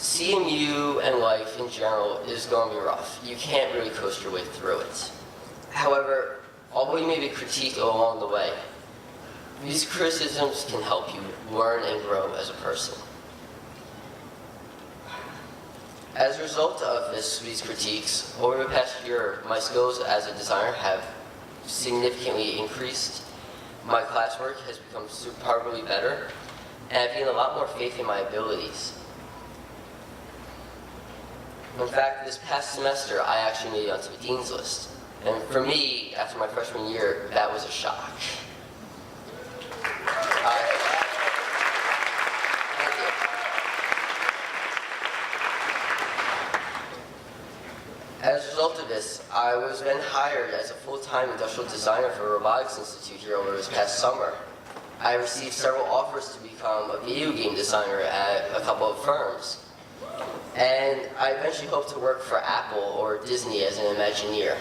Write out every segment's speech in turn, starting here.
CMU and life in general is going to be rough. You can't really coast your way through it. However, although you may be critiqued along the way, these criticisms can help you learn and grow as a person. As a result of these critiques, over the past year, my skills as a designer have significantly increased. My classwork has become superbly better, and I've gained a lot more faith in my abilities. In fact, this past semester, I actually made it onto the dean's list. And for me, after my freshman year, that was a shock. Thank you. As a result of this, I was then hired as a full-time industrial designer for a robotics institute here over this past summer. I received several offers to become a video game designer at a couple of firms. And I eventually hope to work for Apple or Disney as an Imagineer.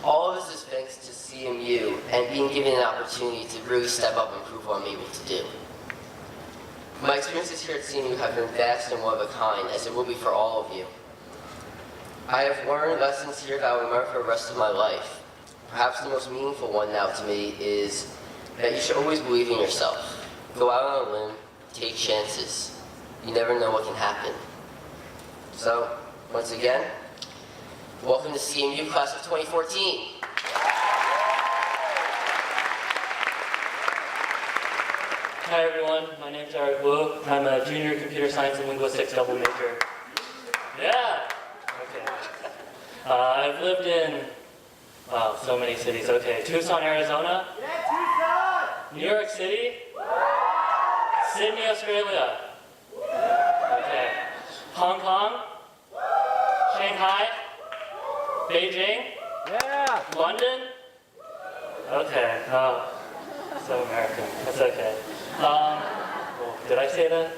All of this is thanks to CMU and being given an opportunity to really step up and prove what I'm able to do. My experiences here at CMU have been vast and one of a kind, as it will be for all of you. I have learned lessons here that I will remember for the rest of my life. Perhaps the most meaningful one now to me is that you should always believe in yourself. Go out on a limb, take chances. You never know what can happen. So, once again, welcome to CMU Class of 2014. Hi everyone, my name is Eric Wu. I'm a junior computer science and linguistics double major. Yeah! Okay. I've lived in, wow, so many cities. Okay, Tucson, Arizona. Yeah, Tucson! New York City. Sydney, Australia. Okay. Hong Kong. Shanghai. Beijing. Yeah. London. Okay. Oh, so American. That's okay. Did I say that?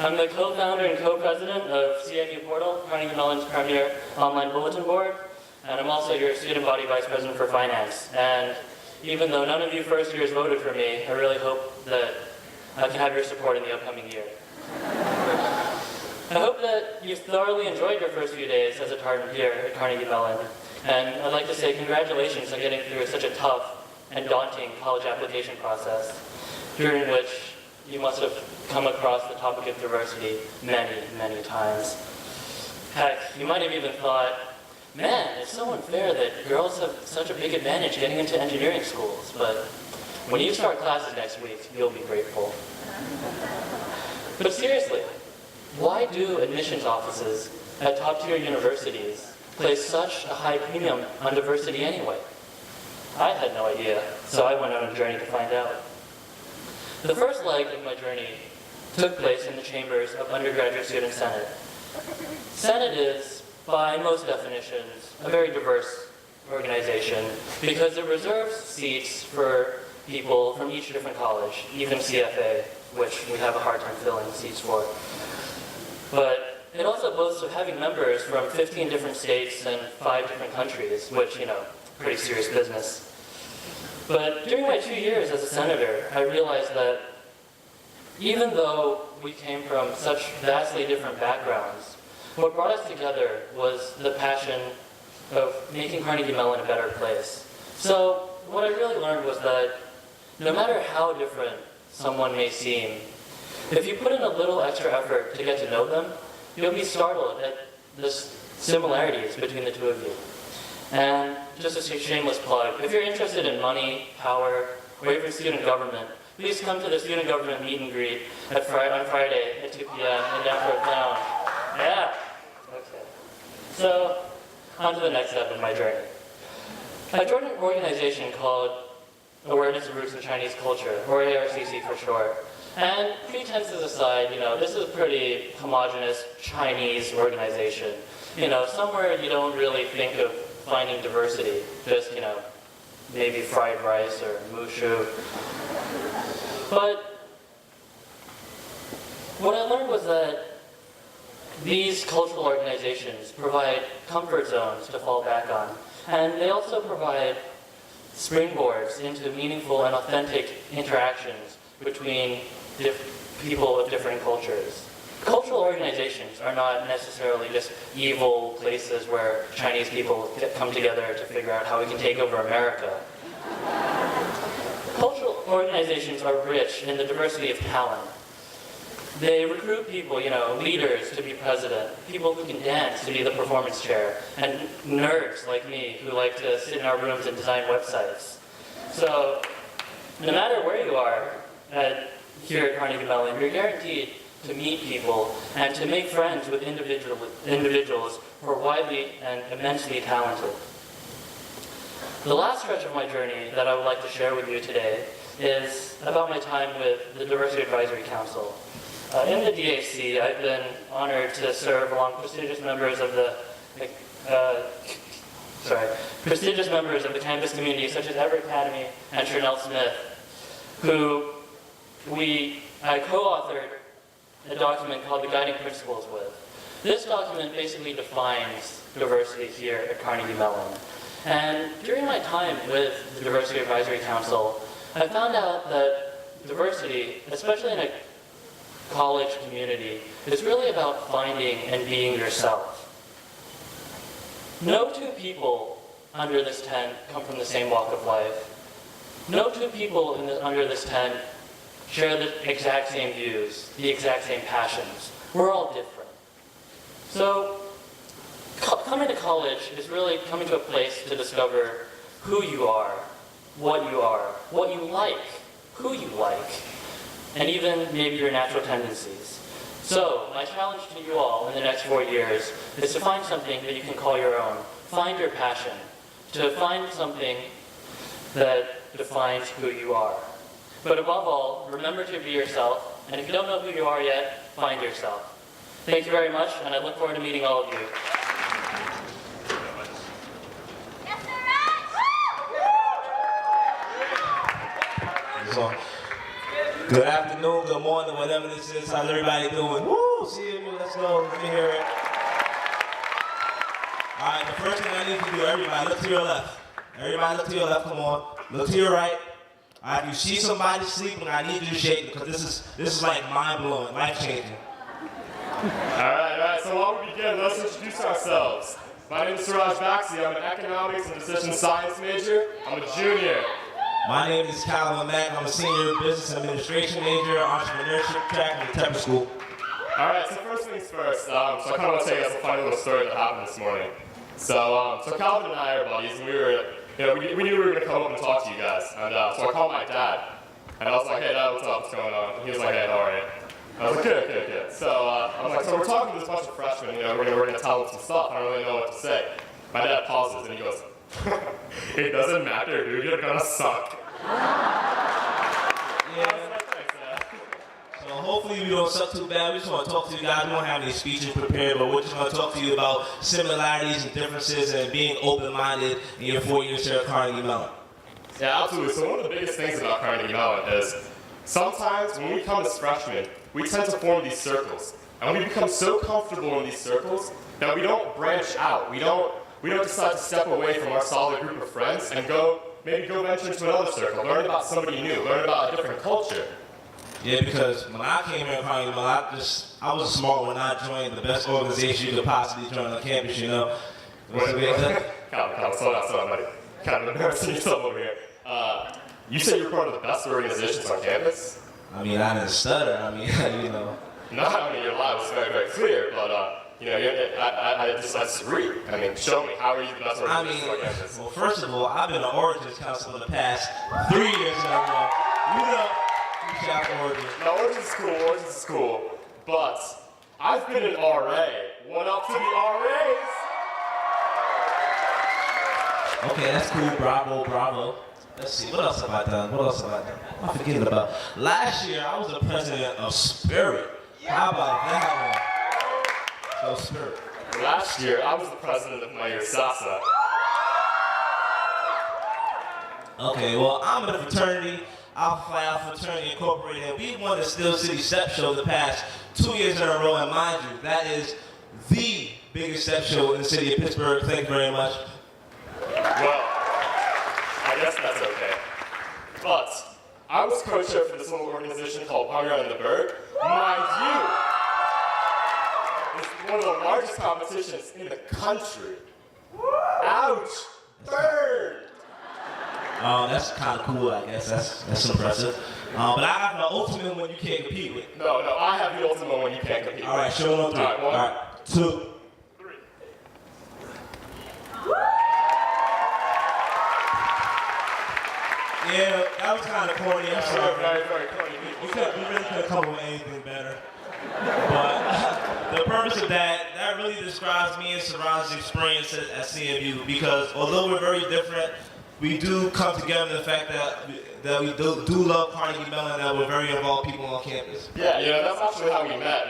I'm the co-founder and co-president of CMU Portal, Carnegie Mellon's premier online bulletin board, and I'm also your student body vice president for finance. And even though none of you first years voted for me, I really hope that I can have your support in the upcoming year. I hope that you've thoroughly enjoyed your first few days as a tartan here at Carnegie Mellon. And I'd like to say congratulations on getting through such a tough and daunting college application process, during which you must have come across the topic of diversity many, many times. Heck, you might have even thought, man, it's so unfair that girls have such a big advantage getting into engineering schools. But when you start classes next week, you'll be grateful. But seriously, why do admissions offices at top-tier universities place such a high premium on diversity anyway? I had no idea, so I went on a journey to find out. The first leg of my journey took place in the chambers of Undergraduate Student Senate. Senate is, by most definitions, a very diverse organization because it reserves seats for people from each different college, even CFA, which we have a hard time filling seats for. But it also boasts of having members from 15 different states and 5 different countries, which, you know, pretty serious business. But during my 2 years as a senator, I realized that even though we came from such vastly different backgrounds, what brought us together was the passion of making Carnegie Mellon a better place. So what I really learned was that no matter how different someone may seem, if you put in a little extra effort to get to know them, you'll be startled at the similarities between the two of you. And just a shameless plug, if you're interested in money, power, or even student government, please come to the student government meet and greet on Friday at 2 p.m. in Danforth Lounge. Yeah. Okay. So, on to the next step of my journey. I joined an organization called Awareness of Roots in Chinese Culture, or ARCC for short. And pretenses aside, you know, this is a pretty homogenous Chinese organization. You know, somewhere you don't really think of finding diversity, just, you know, maybe fried rice or mushu. But what I learned was that these cultural organizations provide comfort zones to fall back on, and they also provide springboards into meaningful and authentic interactions between people of different cultures. Cultural organizations are not necessarily just evil places where Chinese people come together to figure out how we can take over America. Cultural organizations are rich in the diversity of talent. They recruit people, leaders to be president, people who can dance to be the performance chair, and nerds like me who like to sit in our rooms and design websites. So, no matter where you are here at Carnegie Mellon, you're guaranteed to meet people and to make friends with individuals who are widely and immensely talented. The last stretch of my journey that I would like to share with you today is about my time with the Diversity Advisory Council. In the DAC, I've been honored to serve along prestigious members of the campus community, such as Everett Academy and Chanel Smith, who I co-authored a document called the Guiding Principles with. This document basically defines diversity here at Carnegie Mellon. And during my time with the Diversity Advisory Council, I found out that diversity, especially in a college community, is really about finding and being yourself. No two people under this tent come from the same walk of life. No two people under this tent share the exact same views, the exact same passions. We're all different. So, coming to college is really coming to a place to discover who you are, what you like, who you like, and even maybe your natural tendencies. So, my challenge to you all in the next 4 years is to find something that you can call your own. Find your passion. To find something that defines who you are. But above all, remember to be yourself, and if you don't know who you are yet, find yourself. Thank you very much, and I look forward to meeting all of you. So, good afternoon, good morning, whatever this is. How's everybody doing? Woo! See you, let's go. Let me hear it. All right, the first thing I need to do, everybody, look to your left. Everybody look to your left, come on. Look to your right. All right, if you see somebody sleeping, I need you to shake it, because this is like mind-blowing, life-changing. All right, so while we begin, let's introduce ourselves. My name is Suraj Baxi. I'm an economics and decision science major. I'm a junior. My name is Calvin Mack. I'm a senior business administration major, entrepreneurship track at the Temple School. All right, so first things first. So I kind of want to tell you guys a funny little story that happened this morning. So Calvin and I are buddies, and we knew we were going to come up and talk to you guys. And so I called my dad, and I was like, hey, Dad, what's up? What's going on? And he was like, hey, all right. I was like, okay. So I'm like, so we're talking to this bunch of freshmen, we're going to tell them some stuff. I don't really know what to say. My dad pauses, and he goes, it doesn't matter, dude, you're gonna suck. Yeah. So hopefully we don't suck too bad. We just want to talk to you guys. We don't have any speeches prepared, but we're just going to talk to you about similarities and differences and being open-minded in your 4 years here at Carnegie Mellon. Yeah, absolutely. So one of the biggest things about Carnegie Mellon is sometimes when we come as freshmen, we tend to form these circles. And we become so comfortable in these circles that we don't branch out. We don't decide to step away from our solid group of friends and maybe go venture into another circle, learn about somebody new, learn about a different culture. Yeah, because when I came here at Carnegie Mellon, I was smart when I joined the best organization you could possibly join on campus, Wait, Calvin, slow down, buddy. Kind of embarrassing yourself over here. You said you were part of the best organizations on campus? I mean, I didn't stutter. I mean, No, I mean, your lie was very, very clear, but, I disagree. I mean, show me, how are you the best organization on campus? Well, first of all, I've been an Origins counselor the past 3 years in a row. Shout out Origins. Now, Origins is cool, but I've been an RA. What up to the RAs? Okay, that's cool. Bravo. Let's see, what else have I done? I'm forgetting about. Last year, I was the president of Spirit. How about that one? So Spirit. Last year, I was the president of my year, Sasa. Okay, well, I'm in a fraternity, Alpha Phi Alpha Fraternity Incorporated, and we won the Steel City Step Show the past 2 years in a row, and mind you, that is the biggest step show in the city of Pittsburgh. Thank you very much. Well, I guess that's okay. But I was co-chair for this little organization called Hunger on the Berg. Mind you, it's one of the largest competitions in the country. Ouch! Burn! That's kind of cool, I guess. That's impressive. But I have the ultimate one you can't compete with. No, I have the ultimate one you can't compete with. All right, show them 3. All right, 1, All right, 2. 3. Yeah, that was kind of corny. I'm sorry. Very, very corny We people. really couldn't come up with anything better. But the purpose of that really describes me and Saran's experience at CMU, because although we're very different, we do come together in the fact that we do love Carnegie Mellon, that we're very involved people on campus. Yeah, that's actually how we met.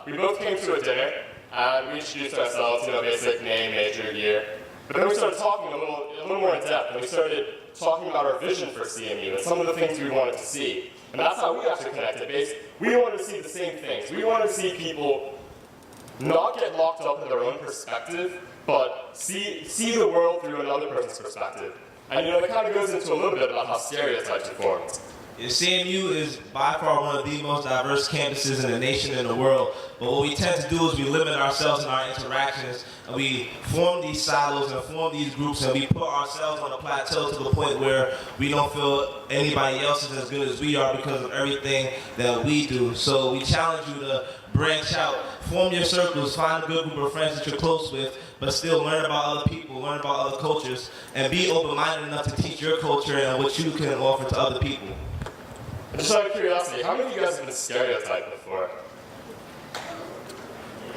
We both came to a dinner and we introduced ourselves, basic name, major, year. But then we started talking a little more in depth, and we started talking about our vision for CMU and some of the things we wanted to see. And that's how we actually connected. We wanted to see the same things. We wanted to see people not get locked up in their own perspective, but see the world through another person's perspective. And that kind of goes into a little bit about how stereotypes are formed. CMU is by far one of the most diverse campuses in the nation and the world. But what we tend to do is we limit ourselves in our interactions, and we form these silos and form these groups, and we put ourselves on a plateau to the point where we don't feel anybody else is as good as we are because of everything that we do. So we challenge you to branch out, form your circles, find a good group of friends that you're close with, but still learn about other people, learn about other cultures, and be open-minded enough to teach your culture and what you can offer to other people. Just out of curiosity, how many of you guys have been stereotyped before?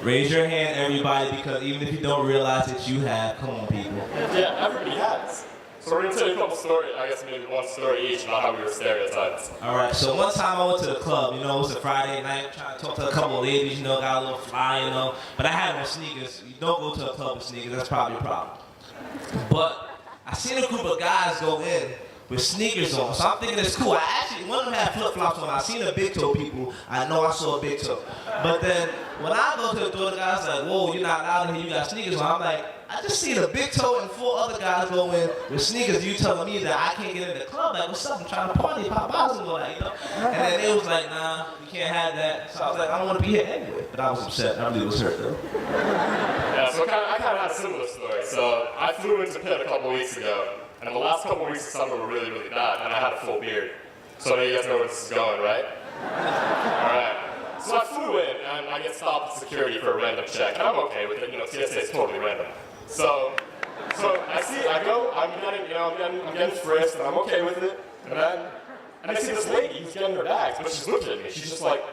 Raise your hand, everybody, because even if you don't realize that you have, come on, people. Yeah, everybody has. So we're going to tell you a couple stories, I guess maybe one story each about how we were stereotyped. All right, so one time I went to the club, it was a Friday night, trying to talk to a couple of ladies, got a little fly, but I had on sneakers. You don't go to a club with sneakers, that's probably a problem. But I seen a group of guys go in with sneakers on, so I'm thinking it's cool. One of them had flip-flops on. I seen the big toe people. I know I saw a big toe. But then when I go to the door, the guy's like, whoa, you're not allowed in here, you got sneakers on. I'm like, I just seen a big toe and 4 other guys go in with sneakers. You telling me that I can't get in the club? Like, what's up? I'm trying to party, pop bottles and all that, And then they was like, nah, we can't have that. So I was like, I don't want to be here anyway. But I was upset. I really was hurt, though. Yeah, so I kind of had a similar story. So I flew into Pitt a couple weeks ago. And the last couple of weeks of summer were really, really bad, and I had a full beard. So you guys know where this is going, right? Alright. So I flew in, and I get stopped at security for a random check, and I'm okay with it. TSA is totally random. So I go, I'm getting frisked, and I'm okay with it. And I see this lady who's getting her bags, but she's looking at me. She's just like,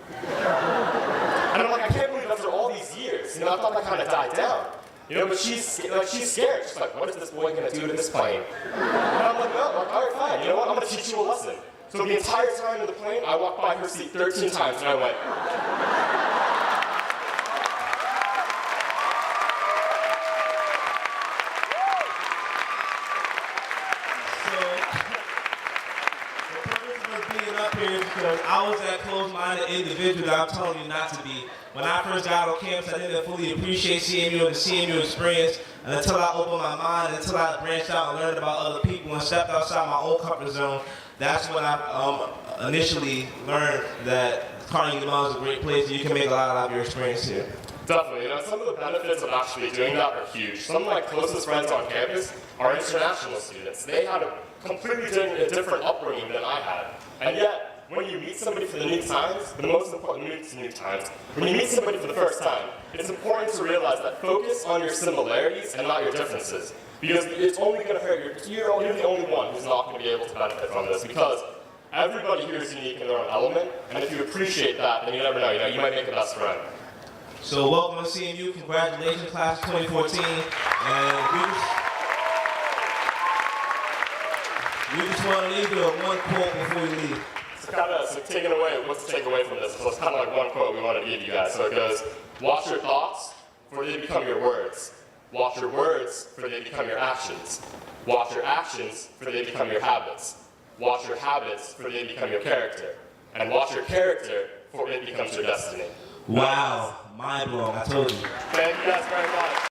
and I'm like, I can't believe after all these years, I thought that kind of died down. But she's scared. She's like, what is this boy gonna do to this plane? And I'm like, no, all right, fine. You know what? I'm gonna teach you a lesson. So the entire time in the plane, I walked by her seat 13 times, and I went. Because I was that close-minded individual that I'm telling you not to be. When I first got on campus, I didn't fully appreciate CMU and the CMU experience, and until I opened my mind, until I branched out and learned about other people and stepped outside my own comfort zone, that's when I initially learned that Carnegie Mellon is a great place and you can make a lot out of your experience here. Definitely. Some of the benefits of actually doing that are huge. Some of my closest friends on campus are international students. They had a completely different upbringing than I had. And yet, when you meet somebody for the new times, the most important new times, when you meet somebody for the first time, it's important to realize that focus on your similarities and not your differences. Because it's only going to hurt you're the only one who's not going to be able to benefit from this. Because everybody here is unique in their own element, and if you appreciate that, then you never know, you might make a best friend. So welcome to CMU, congratulations, class of 2014, and we just want to leave you with one quote before we leave. So taking away, what's to take away from this? So it's kind of like one quote we want to give you guys. So it goes, watch your thoughts, for they become your words. Watch your words, for they become your actions. Watch your actions, for they become your habits. Watch your habits, for they become your character. And watch your character, for it becomes your destiny. Wow, mind blown. I told you. Thank you guys very much.